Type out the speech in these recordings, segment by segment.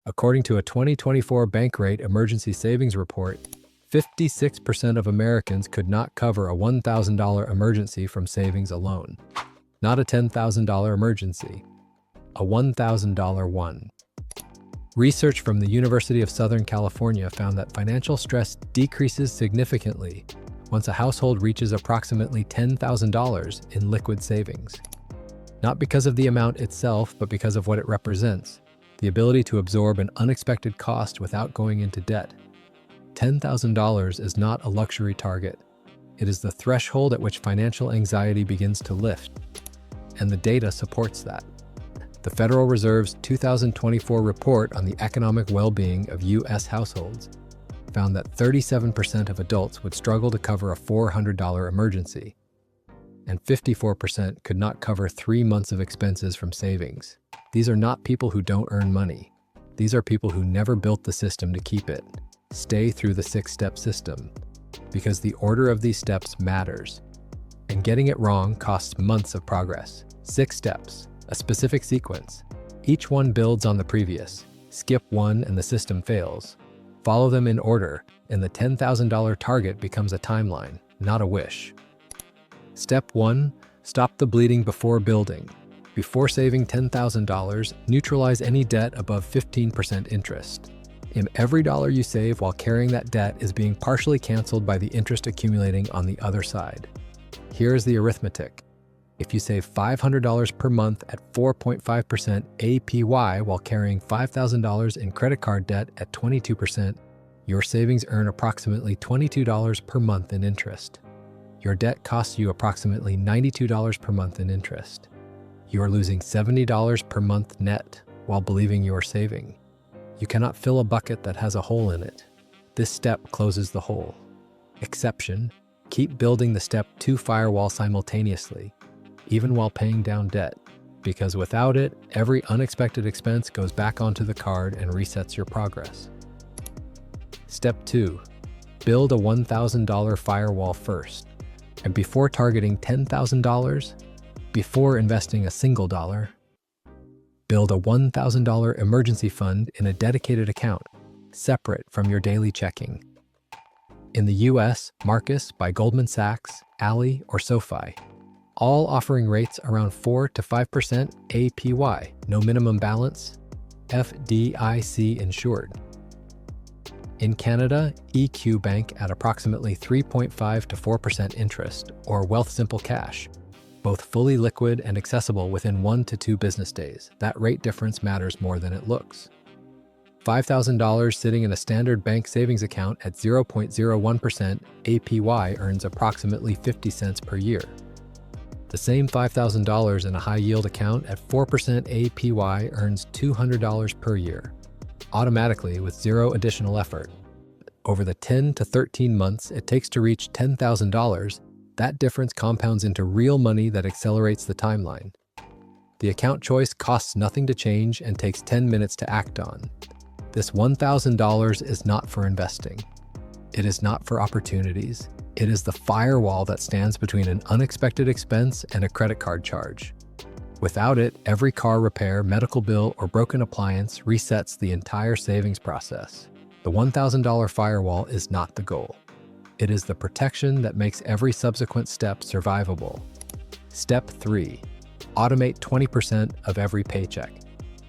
According to a 2024 Bankrate Emergency Savings Report, 56% of Americans could not cover a $1,000 emergency from savings alone. Not a $10,000 emergency, a $1,000 one. Research from the University of Southern California found that financial stress decreases significantly once a household reaches approximately $10,000 in liquid savings. Not because of the amount itself, but because of what it represents: the ability to absorb an unexpected cost without going into debt. $10,000 is not a luxury target. It is the threshold at which financial anxiety begins to lift, and the data supports that. The Federal Reserve's 2024 report on the economic well-being of U.S. households found that 37% of adults would struggle to cover a $400 emergency, and 54% could not cover 3 months of expenses from savings. These are not people who don't earn money. These are people who never built the system to keep it. Stay through the 6-step system, because the order of these steps matters, and getting it wrong costs months of progress. 6 steps, a specific sequence. Each one builds on the previous. Skip one and the system fails. Follow them in order, and the $10,000 target becomes a timeline, not a wish. Step 1. Stop the bleeding before building. Before saving $10,000, neutralize any debt above 15% interest. In every dollar you save while carrying that debt is being partially canceled by the interest accumulating on the other side. Here's the arithmetic. If you save $500 per month at 4.5% APY while carrying $5,000 in credit card debt at 22%, your savings earn approximately $22 per month in interest. Your debt costs you approximately $92 per month in interest. You are losing $70 per month net while believing you are saving. You cannot fill a bucket that has a hole in it. This step closes the hole. Exception: keep building the step 2 firewall simultaneously, even while paying down debt, because without it, every unexpected expense goes back onto the card and resets your progress. Step 2. Build a $1,000 firewall first. And before targeting $10,000, before investing a single dollar, build a $1,000 emergency fund in a dedicated account, separate from your daily checking. In the US, Marcus by Goldman Sachs, Ally, or SoFi, all offering rates around 4 to 5% APY, no minimum balance, FDIC insured. In Canada, EQ Bank at approximately 3.5 to 4% interest, or Wealthsimple Cash, both fully liquid and accessible within 1 to 2 business days. That rate difference matters more than it looks. $5,000 sitting in a standard bank savings account at 0.01% APY earns approximately 50 cents per year. The same $5,000 in a high-yield account at 4% APY earns $200 per year, automatically with zero additional effort. Over the 10 to 13 months it takes to reach $10,000, that difference compounds into real money that accelerates the timeline. The account choice costs nothing to change and takes 10 minutes to act on. This $1,000 is not for investing. It is not for opportunities. It is the firewall that stands between an unexpected expense and a credit card charge. Without it, every car repair, medical bill, or broken appliance resets the entire savings process. The $1,000 firewall is not the goal. It is the protection that makes every subsequent step survivable. Step 3. Automate 20% of every paycheck.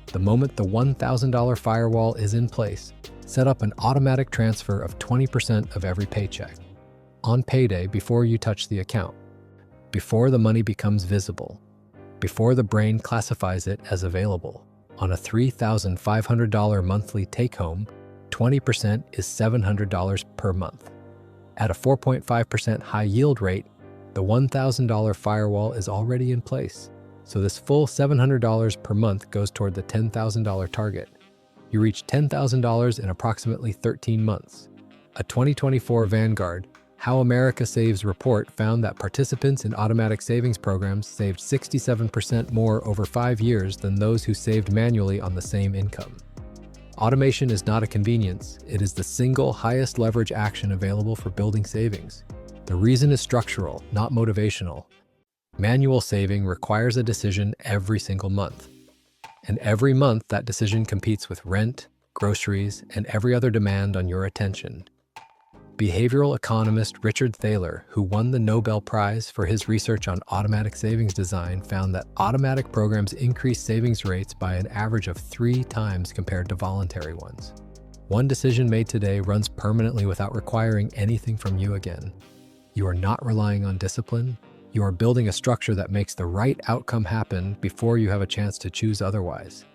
The moment the $1,000 firewall is in place, set up an automatic transfer of 20% of every paycheck. On payday, before you touch the account, before the money becomes visible, before the brain classifies it as available. On a $3,500 monthly take-home, 20% is $700 per month. At a 4.5% high-yield rate, the $1,000 firewall is already in place, so this full $700 per month goes toward the $10,000 target. You reach $10,000 in approximately 13 months. A 2024 Vanguard How America Saves report found that participants in automatic savings programs saved 67% more over 5 years than those who saved manually on the same income. Automation is not a convenience, it is the single highest leverage action available for building savings. The reason is structural, not motivational. Manual saving requires a decision every single month. And every month that decision competes with rent, groceries, and every other demand on your attention. Behavioral economist Richard Thaler, who won the Nobel Prize for his research on automatic savings design, found that automatic programs increase savings rates by an average of 3 times compared to voluntary ones. One decision made today runs permanently without requiring anything from you again. You are not relying on discipline. You are building a structure that makes the right outcome happen before you have a chance to choose otherwise.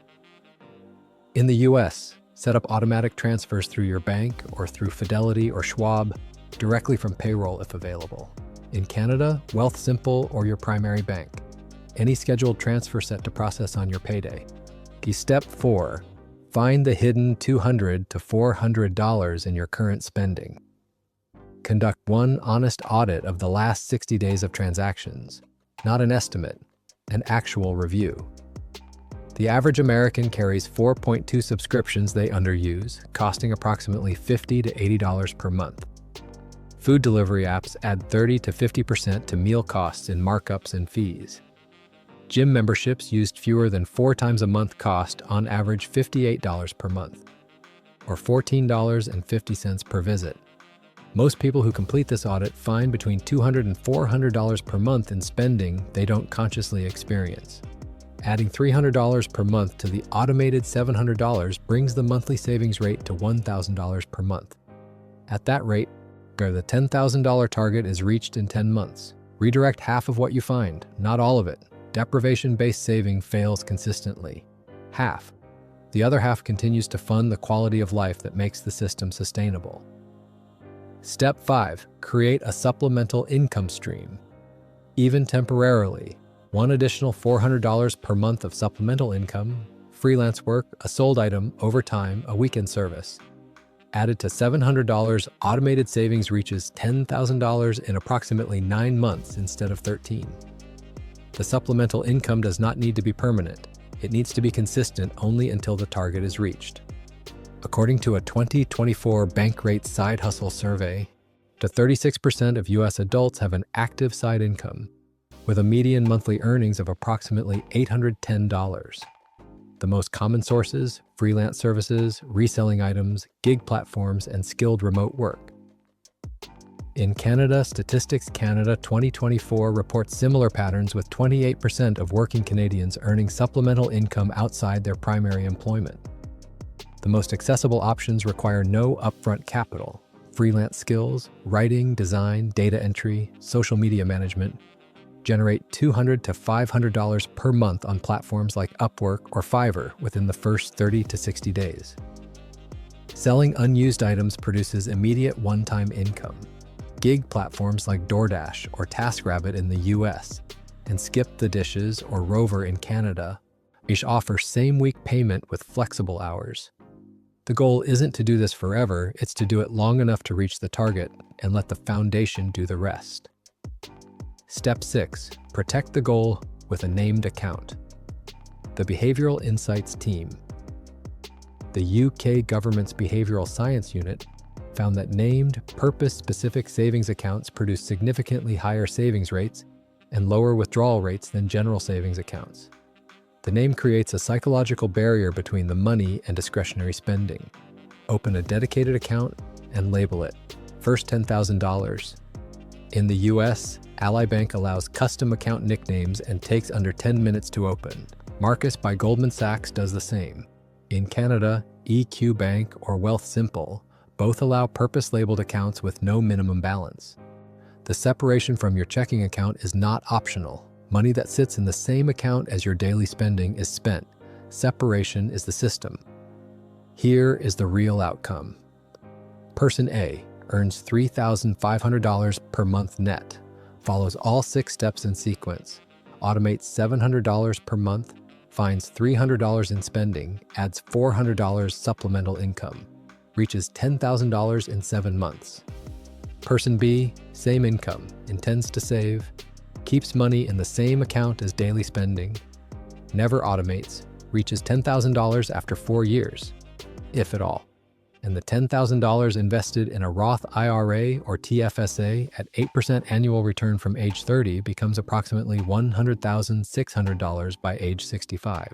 In the US, set up automatic transfers through your bank or through Fidelity or Schwab, directly from payroll if available. In Canada, Wealthsimple or your primary bank. Any scheduled transfer set to process on your payday. Step 4. Find the hidden $200 to $400 in your current spending. Conduct one honest audit of the last 60 days of transactions, not an estimate, an actual review. The average American carries 4.2 subscriptions they underuse, costing approximately $50 to $80 per month. Food delivery apps add 30 to 50% to meal costs in markups and fees. Gym memberships used fewer than 4 times a month cost on average $58 per month, or $14.50 per visit. Most people who complete this audit find between $200 and $400 per month in spending they don't consciously experience. Adding $300 per month to the automated $700 brings the monthly savings rate to $1,000 per month. At that rate, the $10,000 target is reached in 10 months. Redirect half of what you find, not all of it. Deprivation-based saving fails consistently. Half. The other half continues to fund the quality of life that makes the system sustainable. Step 5. Create a supplemental income stream. Even temporarily, one additional $400 per month of supplemental income, freelance work, a sold item, overtime, a weekend service. Added to $700, automated savings reaches $10,000 in approximately 9 months instead of 13. The supplemental income does not need to be permanent. It needs to be consistent only until the target is reached. According to a 2024 Bankrate Side Hustle survey, 36% of U.S. adults have an active side income, with a median monthly earnings of approximately $810. The most common sources: freelance services, reselling items, gig platforms, and skilled remote work. In Canada, Statistics Canada 2024 reports similar patterns, with 28% of working Canadians earning supplemental income outside their primary employment. The most accessible options require no upfront capital: freelance skills, writing, design, data entry, social media management. Generate $200 to $500 per month on platforms like Upwork or Fiverr within the first 30 to 60 days. Selling unused items produces immediate one-time income. Gig platforms like DoorDash or TaskRabbit in the US and Skip the Dishes or Rover in Canada each offer same-week payment with flexible hours. The goal isn't to do this forever, it's to do it long enough to reach the target and let the foundation do the rest. Step 6. Protect the goal with a named account. The Behavioral Insights team. The UK government's Behavioral Science Unit found that named, purpose-specific savings accounts produce significantly higher savings rates and lower withdrawal rates than general savings accounts. The name creates a psychological barrier between the money and discretionary spending. Open a dedicated account and label it First $10,000. In the US, Ally Bank allows custom account nicknames and takes under 10 minutes to open. Marcus by Goldman Sachs does the same. In Canada, EQ Bank or Wealthsimple both allow purpose-labeled accounts with no minimum balance. The separation from your checking account is not optional. Money that sits in the same account as your daily spending is spent. Separation is the system. Here is the real outcome. Person A earns $3,500 per month net, follows all 6 steps in sequence, automates $700 per month, finds $300 in spending, adds $400 supplemental income, reaches $10,000 in 7 months. Person B, same income, intends to save, keeps money in the same account as daily spending, never automates, reaches $10,000 after 4 years, if at all. And the $10,000 invested in a Roth IRA or TFSA at 8% annual return from age 30 becomes approximately $100,600 by age 65,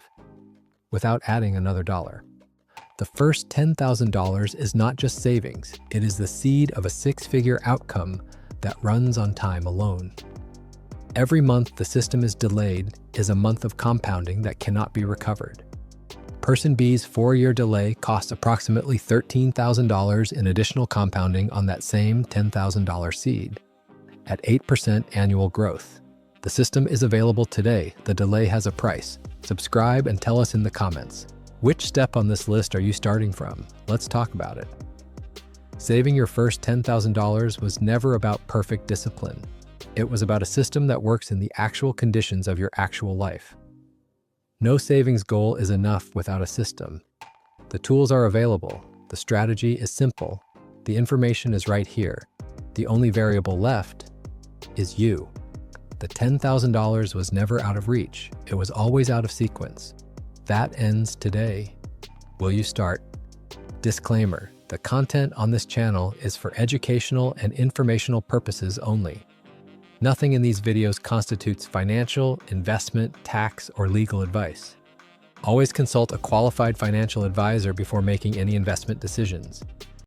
without adding another dollar. The first $10,000 is not just savings, it is the seed of a six-figure outcome that runs on time alone. Every month the system is delayed is a month of compounding that cannot be recovered. Person B's 4-year delay costs approximately $13,000 in additional compounding on that same $10,000 seed, at 8% annual growth. The system is available today. The delay has a price. Subscribe and tell us in the comments. Which step on this list are you starting from? Let's talk about it. Saving your first $10,000 was never about perfect discipline. It was about a system that works in the actual conditions of your actual life. No savings goal is enough without a system. The tools are available. The strategy is simple. The information is right here. The only variable left is you. The $10,000 was never out of reach. It was always out of sequence. That ends today. Will you start? Disclaimer: the content on this channel is for educational and informational purposes only. Nothing in these videos constitutes financial, investment, tax, or legal advice. Always consult a qualified financial advisor before making any investment decisions.